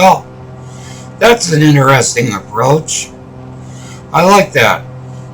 Well, that's an interesting approach. I like that.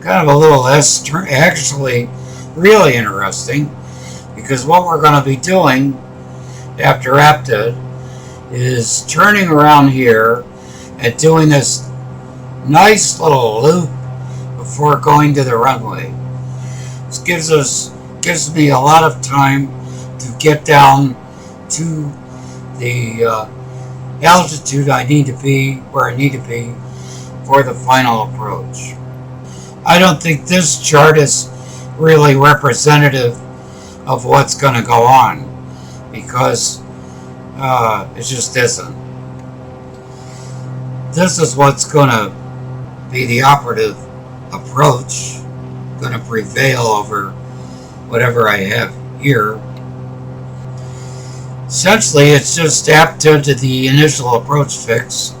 Kind of a little less, actually really interesting, because what we're going to be doing after APTA is turning around here and doing this nice little loop before going to the runway. This gives me a lot of time to get down to the altitude I need to be, where I need to be for the final approach. I don't think this chart is really representative of what's going to go on, because it just isn't. This is what's going to be the operative approach, going to prevail over whatever I have here. Essentially, it's just APTA to the initial approach fix.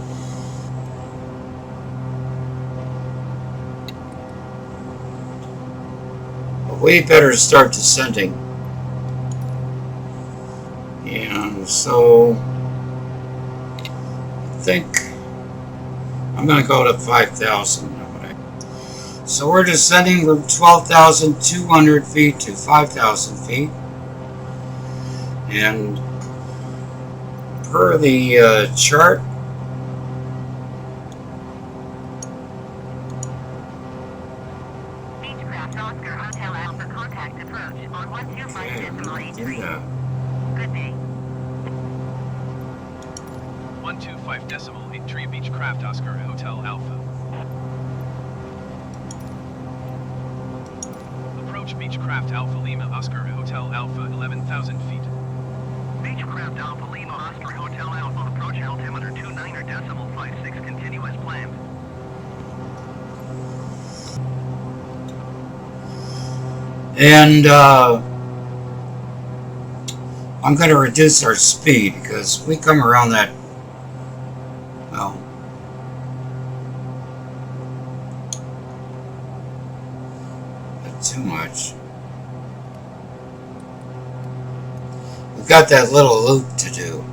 But we better start descending. And so I think I'm going to go to 5,000. So we're descending from 12,200 feet to 5,000 feet. And per the chart, Beechcraft Oscar Hotel Alpha contact approach on 125.83. Good day. 125.83 Beechcraft Oscar Hotel Alpha. Approach Beechcraft Alpha Lima Oscar Hotel Alpha 11,000 feet. Beechcraft Alpha Lima Oscar Hotel Alpha approach altimeter 29.56 continue as planned. and I'm going to reduce our speed because we come around that, well, not too much. We've got that little loop to do.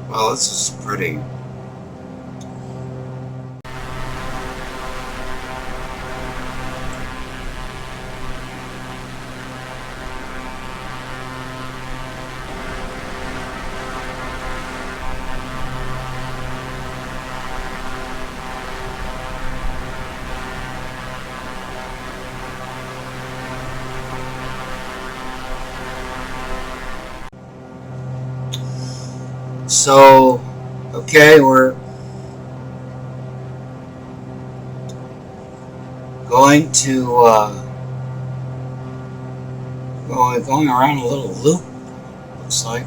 Well, this is pretty. So, okay, we're going to going around a little loop, looks like.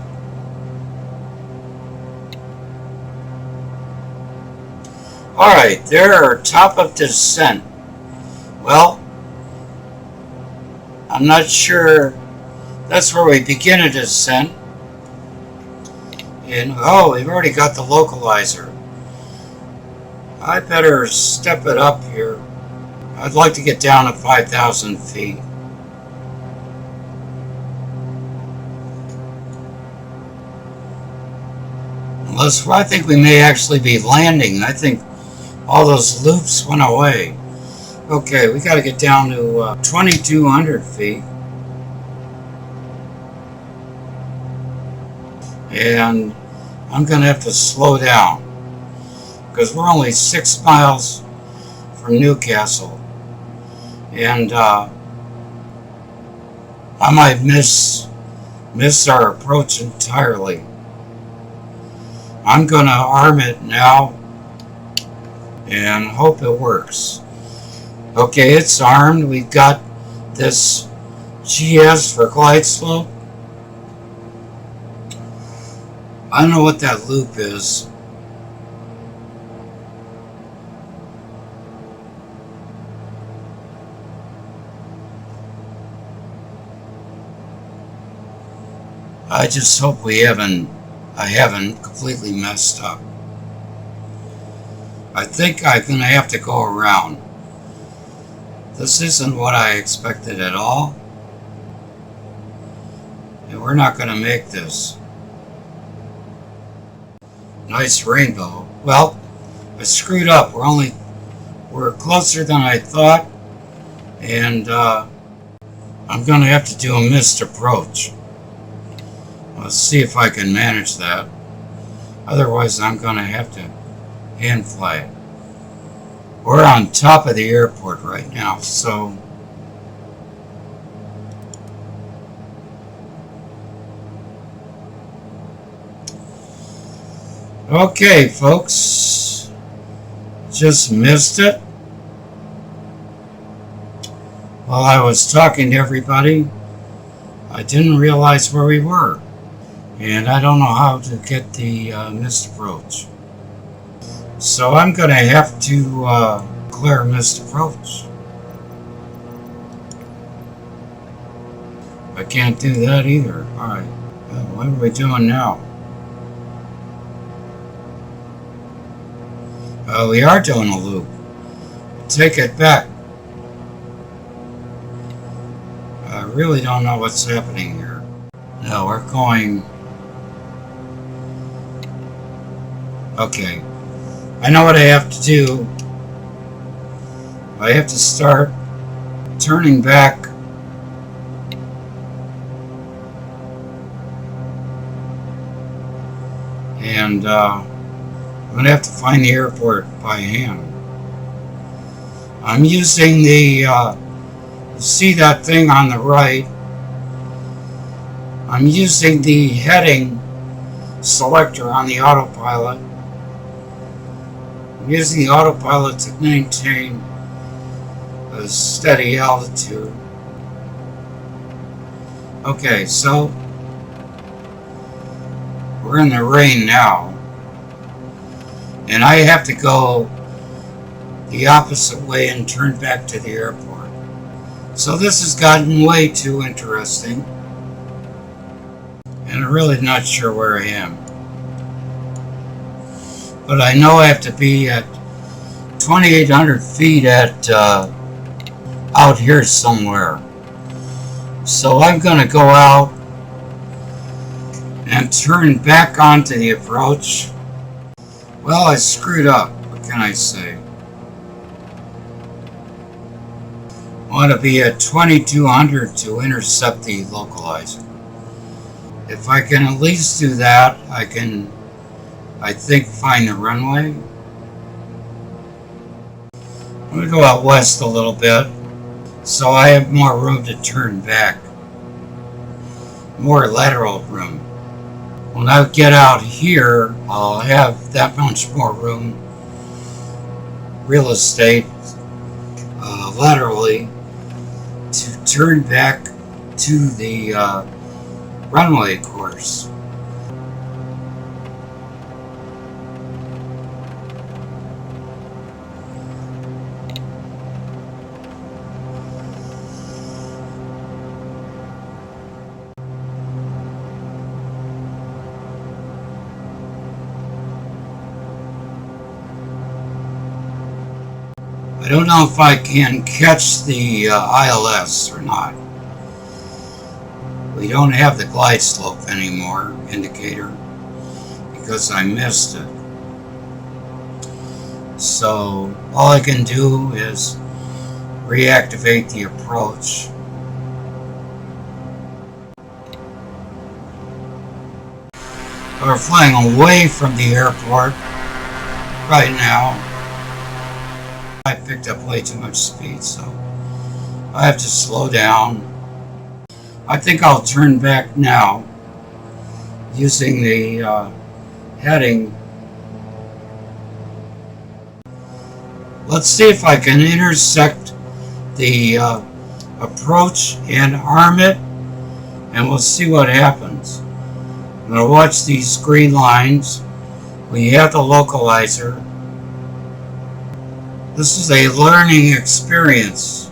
Alright, there, top of descent. Well, I'm not sure. That's where we begin a descent. And, oh, we've already got the localizer. I better step it up here. I'd like to get down to 5,000 feet. Unless, I think we may actually be landing. I think all those loops went away. Okay, we got to get down to 2,200 feet. And I'm going to have to slow down because we're only 6 miles from Newcastle, and I might miss our approach entirely. I'm going to arm it now and hope it works. Okay, it's armed. We've got this GS for glide slope. I don't know what that loop is. I just hope I haven't completely messed up. I think I'm going to have to go around. This isn't what I expected at all. And we're not going to make this. Nice rainbow. Well, I screwed up. We're closer than I thought. And I'm going to have to do a missed approach. Let's see if I can manage that. Otherwise, I'm going to have to hand fly it. We're on top of the airport right now, so okay, folks, just missed it. While I was talking to everybody, I didn't realize where we were, and I don't know how to get the missed approach. So I'm going to have to clear missed approach. I can't do that either. Alright, what are we doing now? We are doing a loop. Take it back. I really don't know what's happening here. No, we're going... Okay. I know what I have to do. I have to start turning back. And I'm going to have to find the airport by hand. I'm using the, see that thing on the right? I'm using the heading selector on the autopilot. I'm using the autopilot to maintain a steady altitude. Okay, so we're in the rain now. And I have to go the opposite way and turn back to the airport. So this has gotten way too interesting. And I'm really not sure where I am. But I know I have to be at 2,800 feet at out here somewhere. So I'm going to go out and turn back onto the approach. Well, I screwed up. What can I say? I want to be at 2,200 to intercept the localizer. If I can at least do that, I can, I think, find the runway. I'm going to go out west a little bit, so I have more room to turn back. More lateral room. When I get out here, I'll have that much more room, real estate, laterally, to turn back to the runway course. I don't know if I can catch the ILS or not. We don't have the glide slope anymore, indicator, because I missed it. So all I can do is reactivate the approach. We're flying away from the airport right now. I picked up way too much speed, so I have to slow down. I think I'll turn back now using the heading. Let's see if I can intersect the approach and arm it, and we'll see what happens. I'm going to watch these green lines. We have the localizer. This is a learning experience.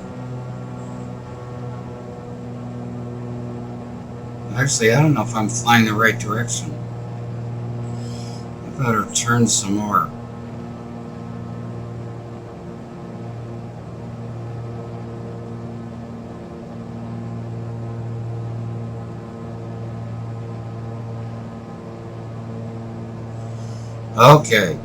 Actually, I don't know if I'm flying the right direction. I better turn some more. Okay.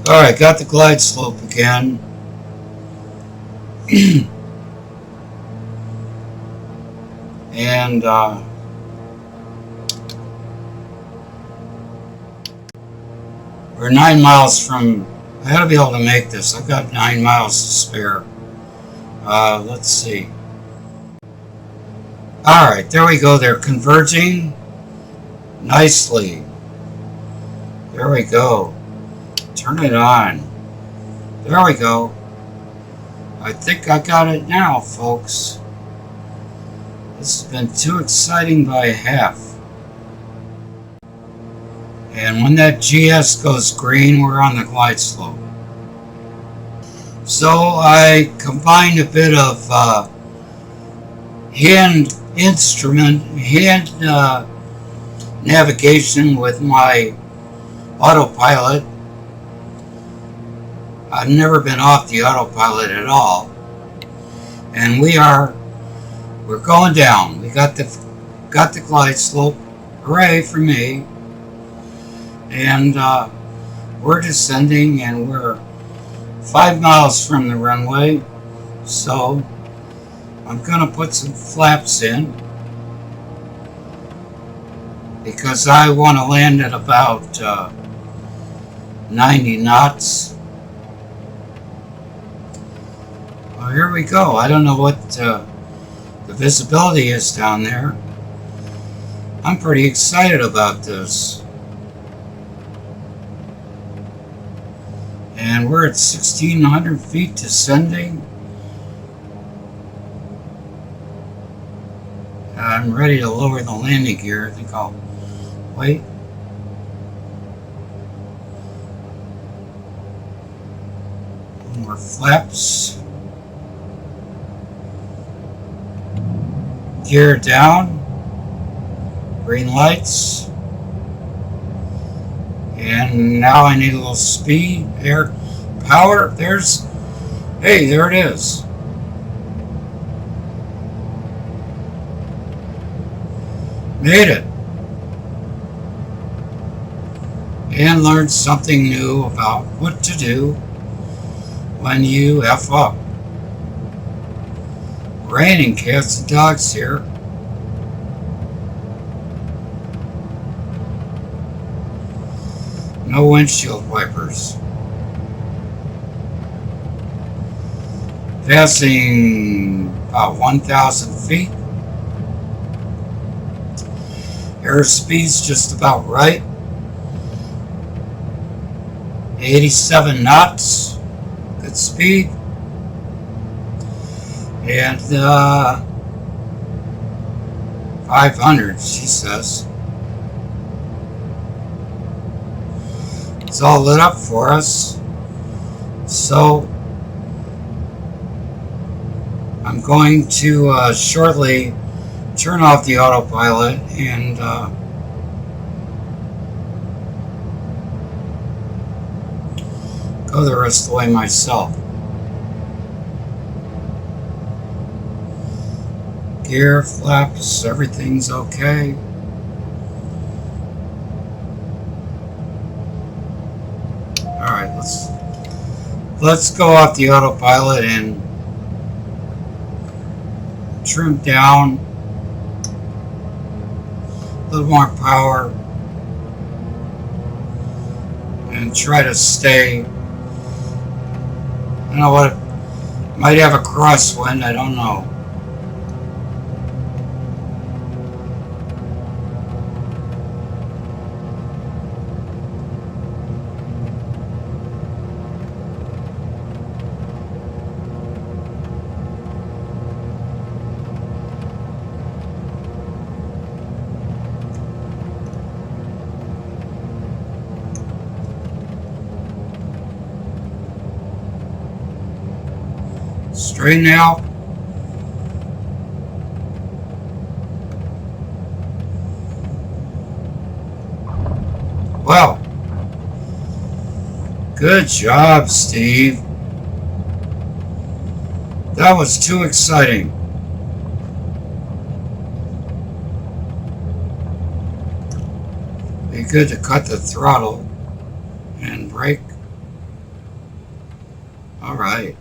Alright, got the glide slope again. And we're 9 miles from, I gotta be able to make this. I've got 9 miles to spare. Let's see. Alright, there we go. They're converging nicely. There we go. Turn it on. There we go. I think I got it now, folks. This has been too exciting by half. And when that GS goes green, we're on the glide slope. So I combined a bit of hand navigation with my autopilot. I've never been off the autopilot at all. And we're going down. We got the glide slope. Hooray for me. And we're descending, and we're 5 miles from the runway. So I'm gonna put some flaps in because I want to land at about 90 knots. Well, here we go. I don't know what the visibility is down there. I'm pretty excited about this. And we're at 1,600 feet descending. I'm ready to lower the landing gear. I think I'll wait. More flaps. Gear down. Green lights. And now I need a little speed, air, power. Hey, there it is. Made it. And learned something new about what to do when you F up. Raining cats and dogs here. No windshield wipers. Passing about 1,000 feet. Airspeed's just about right. 87 knots. Good speed. And 500, she says. It's all lit up for us. So I'm going to shortly turn off the autopilot and go the rest of the way myself. Gear, flaps, everything's okay. Alright, let's go off the autopilot and trim down. A little more power. And try to stay. I don't know what, might have a crosswind, I don't know. Straighten out. Good job, Steve. That was too exciting. Be good to cut the throttle and brake. All right.